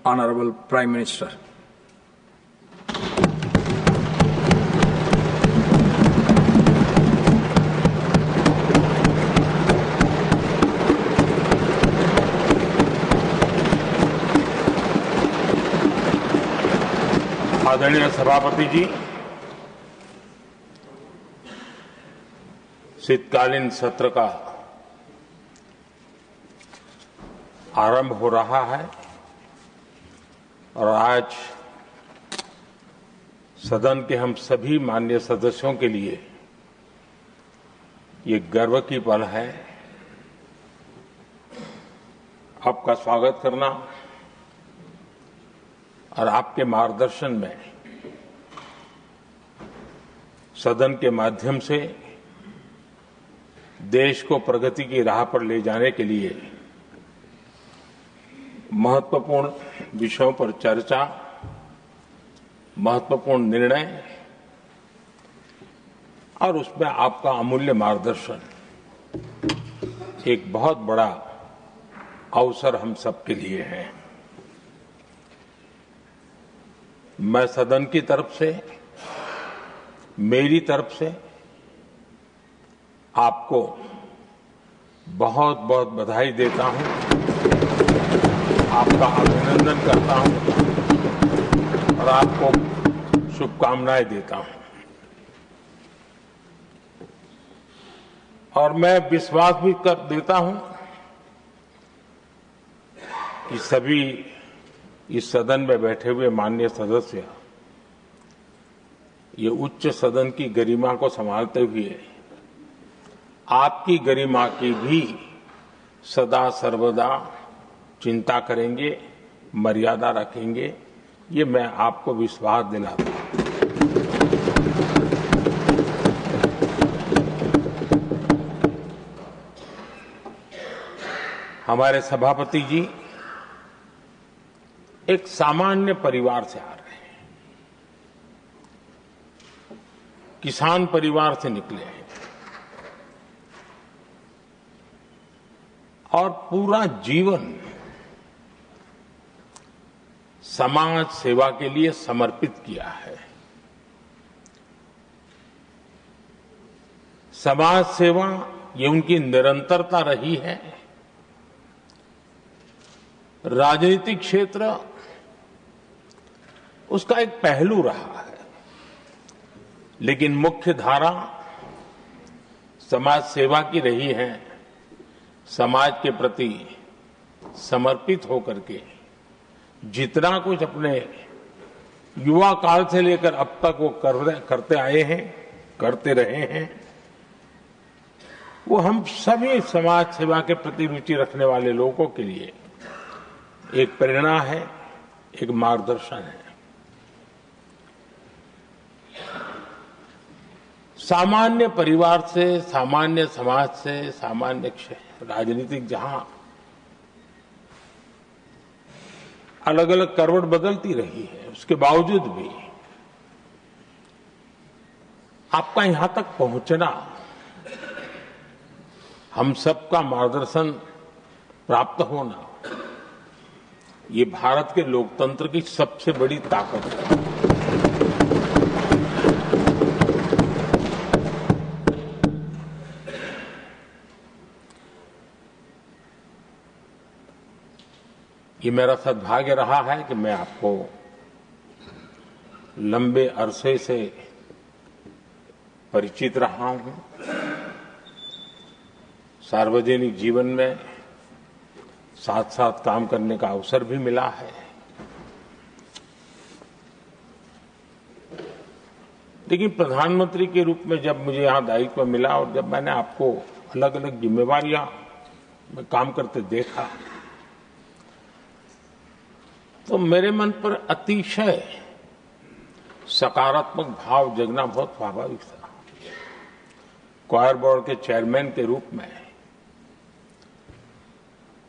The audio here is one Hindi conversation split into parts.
Honorable Prime Minister. आदरणीय सभापति जी, शीतकालीन सत्र का आरंभ हो रहा है और आज सदन के हम सभी माननीय सदस्यों के लिए ये गर्व की पल है आपका स्वागत करना और आपके मार्गदर्शन में सदन के माध्यम से देश को प्रगति की राह पर ले जाने के लिए महत्वपूर्ण विषयों पर चर्चा, महत्वपूर्ण निर्णय और उसमें आपका अमूल्य मार्गदर्शन एक बहुत बड़ा अवसर हम सबके लिए है। मैं सदन की तरफ से, मेरी तरफ से आपको बहुत बहुत बधाई देता हूं, आपका अभिनंदन करता हूं और आपको शुभकामनाएं देता हूं। और मैं विश्वास भी कर देता हूं कि सभी इस सदन में बैठे हुए माननीय सदस्य ये उच्च सदन की गरिमा को संभालते हुए आपकी गरिमा की भी सदा सर्वदा चिंता करेंगे, मर्यादा रखेंगे, ये मैं आपको विश्वास दिलाता हूं। हमारे सभापति जी एक सामान्य परिवार से आ रहे हैं, किसान परिवार से निकले हैं और पूरा जीवन समाज सेवा के लिए समर्पित किया है। समाज सेवा ये उनकी निरंतरता रही है। राजनीतिक क्षेत्र उसका एक पहलू रहा है, लेकिन मुख्य धारा समाज सेवा की रही है। समाज के प्रति समर्पित होकर के जितना कुछ अपने युवा काल से लेकर अब तक वो करते आए हैं, करते रहे हैं, वो हम सभी समाज सेवा के प्रति रुचि रखने वाले लोगों के लिए एक प्रेरणा है, एक मार्गदर्शन है। सामान्य परिवार से, सामान्य समाज से, सामान्य राजनीतिक जहां अलग अलग करवट बदलती रही है, उसके बावजूद भी आपका यहां तक पहुंचना, हम सबका मार्गदर्शन प्राप्त होना, ये भारत के लोकतंत्र की सबसे बड़ी ताकत है। ये मेरा सद्भाग्य रहा है कि मैं आपको लंबे अरसे से परिचित रहा हूं। सार्वजनिक जीवन में साथ साथ काम करने का अवसर भी मिला है। लेकिन प्रधानमंत्री के रूप में जब मुझे यहां दायित्व मिला और जब मैंने आपको अलग अलग जिम्मेवारियां में काम करते देखा, तो मेरे मन पर अतिशय सकारात्मक भाव जगना बहुत स्वाभाविक था। क्वायर बोर्ड के चेयरमैन के रूप में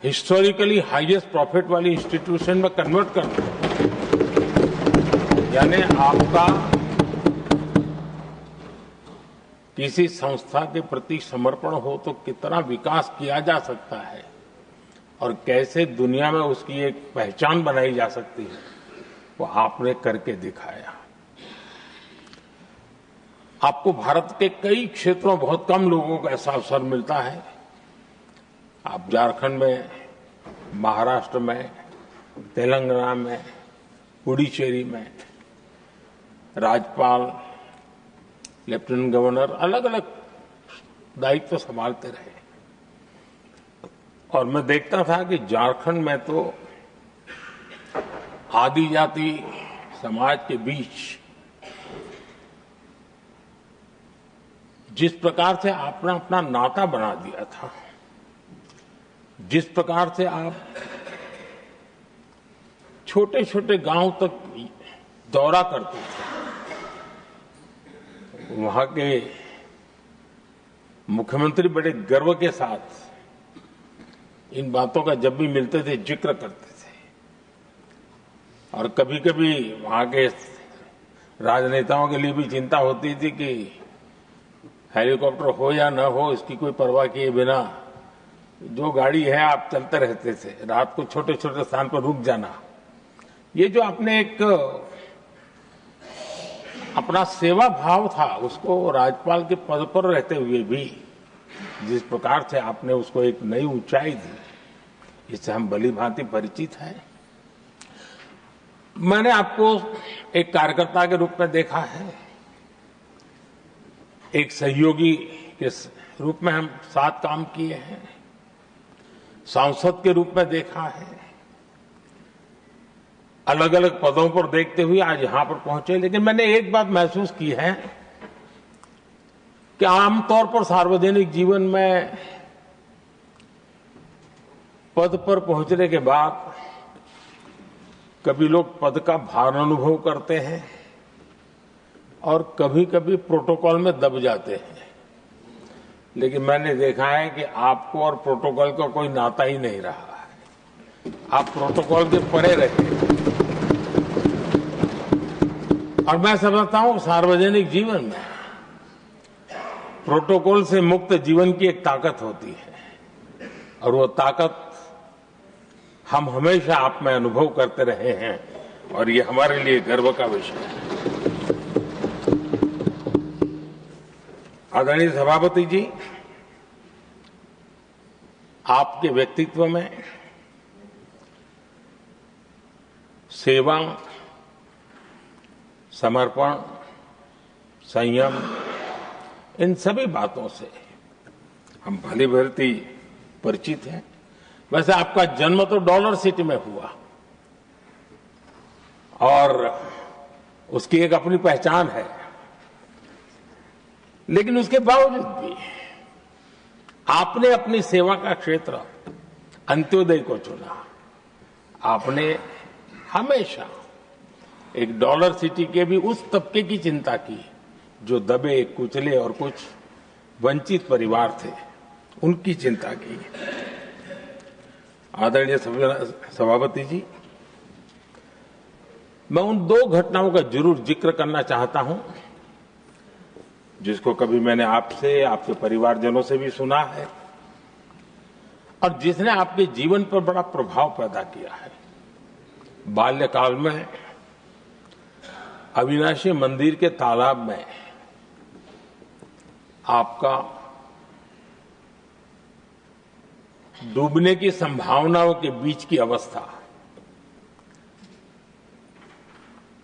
हिस्टोरिकली हाईएस्ट प्रॉफिट वाली इंस्टीट्यूशन में कन्वर्ट करना, यानी आपका किसी संस्था के प्रति समर्पण हो तो कितना विकास किया जा सकता है, और कैसे दुनिया में उसकी एक पहचान बनाई जा सकती है, वो आपने करके दिखाया। आपको भारत के कई क्षेत्रों बहुत कम लोगों को ऐसा अवसर मिलता है। आप झारखंड में, महाराष्ट्र में, तेलंगाना में, पुडुचेरी में राज्यपाल, लेफ्टिनेंट गवर्नर अलग अलग दायित्व संभालते रहे। और मैं देखता था कि झारखंड में तो आदिजाति समाज के बीच जिस प्रकार से आपने अपना नाता बना दिया था, जिस प्रकार से आप छोटे छोटे गांव तक दौरा करते थे, वहां के मुख्यमंत्री बड़े गर्व के साथ इन बातों का जब भी मिलते थे जिक्र करते थे। और कभी कभी वहां के राजनेताओं के लिए भी चिंता होती थी कि हेलीकॉप्टर हो या न हो, इसकी कोई परवाह किए बिना जो गाड़ी है आप चलते रहते थे। रात को छोटे छोटे स्थान पर रुक जाना, ये जो आपने एक अपना सेवा भाव था, उसको राज्यपाल के पद पर रहते हुए भी जिस प्रकार से आपने उसको एक नई ऊंचाई दी, इससे हम भली भांति परिचित हैं। मैंने आपको एक कार्यकर्ता के रूप में देखा है, एक सहयोगी के रूप में हम साथ काम किए हैं, सांसद के रूप में देखा है, अलग अलग पदों पर देखते हुए आज यहां पर पहुंचे। लेकिन मैंने एक बात महसूस की है कि आमतौर पर सार्वजनिक जीवन में पद पर पहुंचने के बाद कभी लोग पद का भार अनुभव करते हैं और कभी कभी प्रोटोकॉल में दब जाते हैं। लेकिन मैंने देखा है कि आपको और प्रोटोकॉल का कोई नाता ही नहीं रहा है। आप प्रोटोकॉल के परे रहे। और मैं समझता हूं सार्वजनिक जीवन में प्रोटोकॉल से मुक्त जीवन की एक ताकत होती है, और वो ताकत हम हमेशा आप में अनुभव करते रहे हैं, और ये हमारे लिए गर्व का विषय है। आदरणीय सभापति जी, आपके व्यक्तित्व में सेवा, समर्पण, संयम, इन सभी बातों से हम भली भांति परिचित हैं। वैसे आपका जन्म तो डॉलर सिटी में हुआ और उसकी एक अपनी पहचान है, लेकिन उसके बावजूद भी आपने अपनी सेवा का क्षेत्र अंत्योदय को चुना। आपने हमेशा एक डॉलर सिटी के भी उस तबके की चिंता की जो दबे, कुचले और कुछ वंचित परिवार थे, उनकी चिंता की। आदरणीय सभापति जी, मैं उन दो घटनाओं का जरूर जिक्र करना चाहता हूं जिसको कभी मैंने आपसे, आपके परिवारजनों से भी सुना है और जिसने आपके जीवन पर बड़ा प्रभाव पैदा किया है। बाल्यकाल में अविनाशी मंदिर के तालाब में आपका डूबने की संभावनाओं के बीच की अवस्था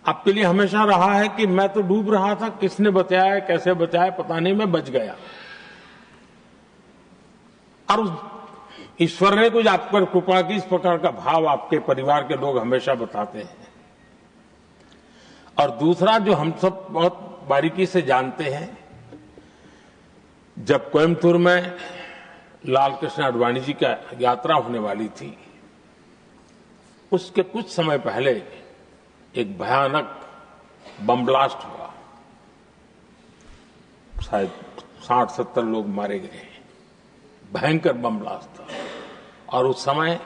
आपके लिए हमेशा रहा है कि मैं तो डूब रहा था, किसने बचाया, कैसे बचाया पता नहीं, मैं बच गया। और उस ईश्वर ने कुछ आप पर कृपा की, इस प्रकार का भाव आपके परिवार के लोग हमेशा बताते हैं। और दूसरा जो हम सब बहुत बारीकी से जानते हैं, जब कोयम्बतूर में लाल कृष्ण आडवाणी जी का यात्रा होने वाली थी, उसके कुछ समय पहले एक भयानक बम ब्लास्ट हुआ। शायद 60-70 लोग मारे गए। भयंकर बम ब्लास्ट था और उस समय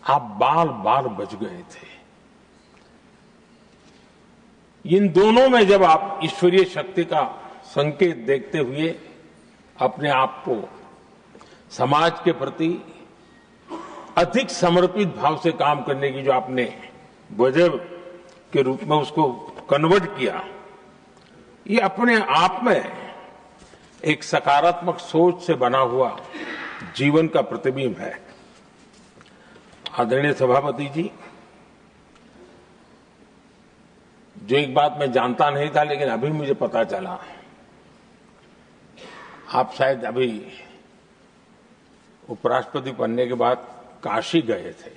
आप बाल बाल बच गए थे। इन दोनों में जब आप ईश्वरीय शक्ति का संकेत देखते हुए अपने आप को समाज के प्रति अधिक समर्पित भाव से काम करने की जो आपने वजह के रूप में उसको कन्वर्ट किया, ये अपने आप में एक सकारात्मक सोच से बना हुआ जीवन का प्रतिबिंब है। आदरणीय सभापति जी, जो एक बात मैं जानता नहीं था लेकिन अभी मुझे पता चला, आप शायद अभी उपराष्ट्रपति बनने के बाद काशी गए थे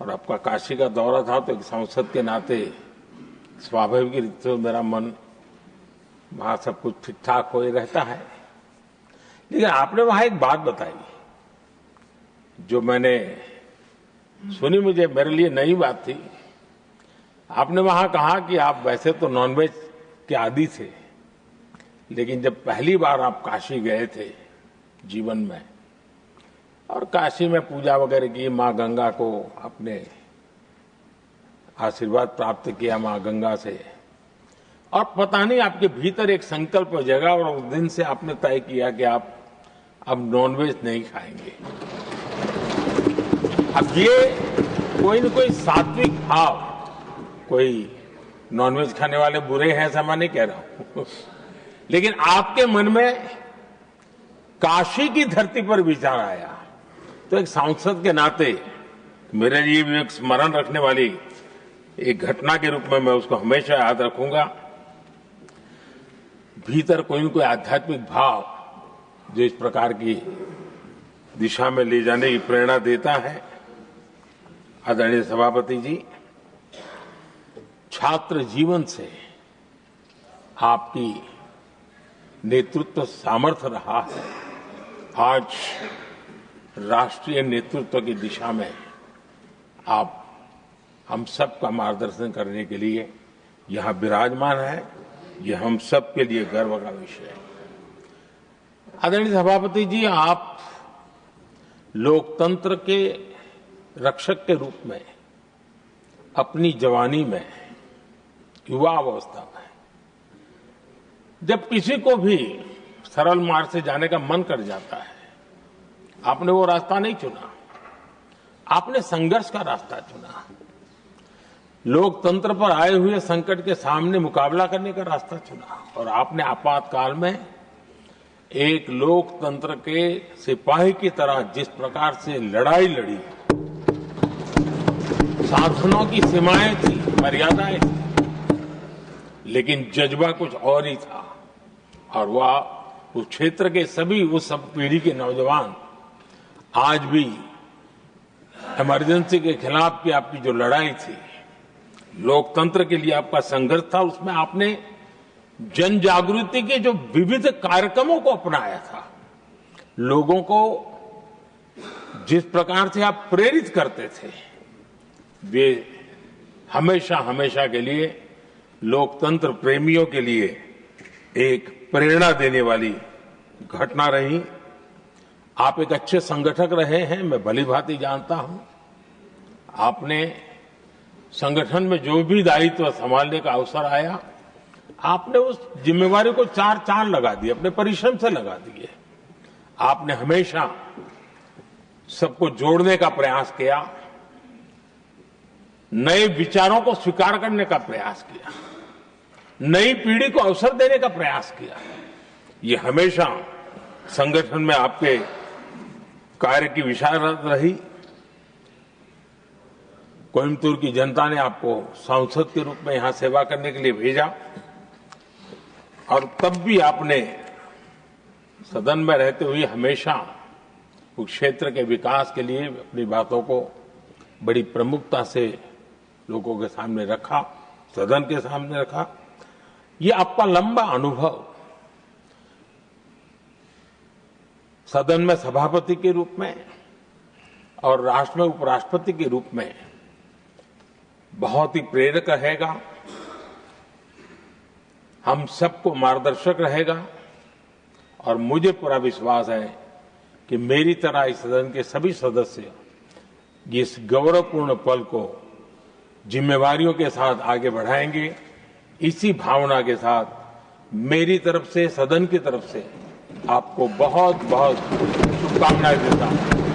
और आपका काशी का दौरा था, तो एक सांसद के नाते स्वाभाविक रूप से मेरा मन वहां सब कुछ ठीक ठाक हो ही रहता है। लेकिन आपने वहां एक बात बताई जो मैंने सुनी, मुझे मेरे लिए नई बात थी। आपने वहां कहा कि आप वैसे तो नॉनवेज के आदी थे, लेकिन जब पहली बार आप काशी गए थे जीवन में और काशी में पूजा वगैरह की, मां गंगा को अपने आशीर्वाद प्राप्त किया मां गंगा से, और पता नहीं आपके भीतर एक संकल्प जगा और उस दिन से आपने तय किया कि आप अब नॉनवेज नहीं खाएंगे। अब ये कोई न कोई सात्विक भाव, कोई नॉनवेज खाने वाले बुरे हैं ऐसा मैं नहीं कह रहा हूं, लेकिन आपके मन में काशी की धरती पर विचार आया, तो एक सांसद के नाते मेरे लिए भी एक स्मरण रखने वाली एक घटना के रूप में मैं उसको हमेशा याद रखूंगा। भीतर कोई न कोई आध्यात्मिक भाव जो इस प्रकार की दिशा में ले जाने की प्रेरणा देता है। आदरणीय सभापति जी, छात्र जीवन से आपकी नेतृत्व सामर्थ्य रहा है। आज राष्ट्रीय नेतृत्व की दिशा में आप हम सब का मार्गदर्शन करने के लिए यहां विराजमान है, ये हम सब के लिए गर्व का विषय है। आदरणीय सभापति जी, आप लोकतंत्र के रक्षक के रूप में अपनी जवानी में, युवा अवस्था में, जब किसी को भी सरल मार्ग से जाने का मन कर जाता है, आपने वो रास्ता नहीं चुना, आपने संघर्ष का रास्ता चुना। लोकतंत्र पर आए हुए संकट के सामने मुकाबला करने का रास्ता चुना और आपने आपातकाल में एक लोकतंत्र के सिपाही की तरह जिस प्रकार से लड़ाई लड़ी, साधनों की सीमाएं थी, मर्यादाएं थी, लेकिन जज्बा कुछ और ही था। और वह उस क्षेत्र के सभी, उस सब पीढ़ी के नौजवान आज भी इमरजेंसी के खिलाफ की आपकी जो लड़ाई थी, लोकतंत्र के लिए आपका संघर्ष था, उसमें आपने जन जागृति के जो विविध कार्यक्रमों को अपनाया था, लोगों को जिस प्रकार से आप प्रेरित करते थे, वे हमेशा हमेशा के लिए लोकतंत्र प्रेमियों के लिए एक प्रेरणा देने वाली घटना रही। आप एक अच्छे संगठक रहे हैं, मैं भली भांति जानता हूं। आपने संगठन में जो भी दायित्व संभालने का अवसर आया, आपने उस जिम्मेवारी को चार चांद लगा दिए, अपने परिश्रम से लगा दिए। आपने हमेशा सबको जोड़ने का प्रयास किया, नए विचारों को स्वीकार करने का प्रयास किया, नई पीढ़ी को अवसर देने का प्रयास किया। ये हमेशा संगठन में आपके कार्य की विशारत रही। कोयम्बतूर की जनता ने आपको सांसद के रूप में यहां सेवा करने के लिए भेजा और तब भी आपने सदन में रहते हुए हमेशा उस क्षेत्र के विकास के लिए अपनी बातों को बड़ी प्रमुखता से लोगों के सामने रखा, सदन के सामने रखा। ये आपका लंबा अनुभव सदन में सभापति के रूप में और राष्ट्र में उपराष्ट्रपति के रूप में बहुत ही प्रेरक रहेगा, हम सबको मार्गदर्शक रहेगा। और मुझे पूरा विश्वास है कि मेरी तरह इस सदन के सभी सदस्य इस गौरवपूर्ण पल को जिम्मेवारियों के साथ आगे बढ़ाएंगे। इसी भावना के साथ मेरी तरफ से, सदन की तरफ से आपको बहुत बहुत शुभकामनाएं देता हूं।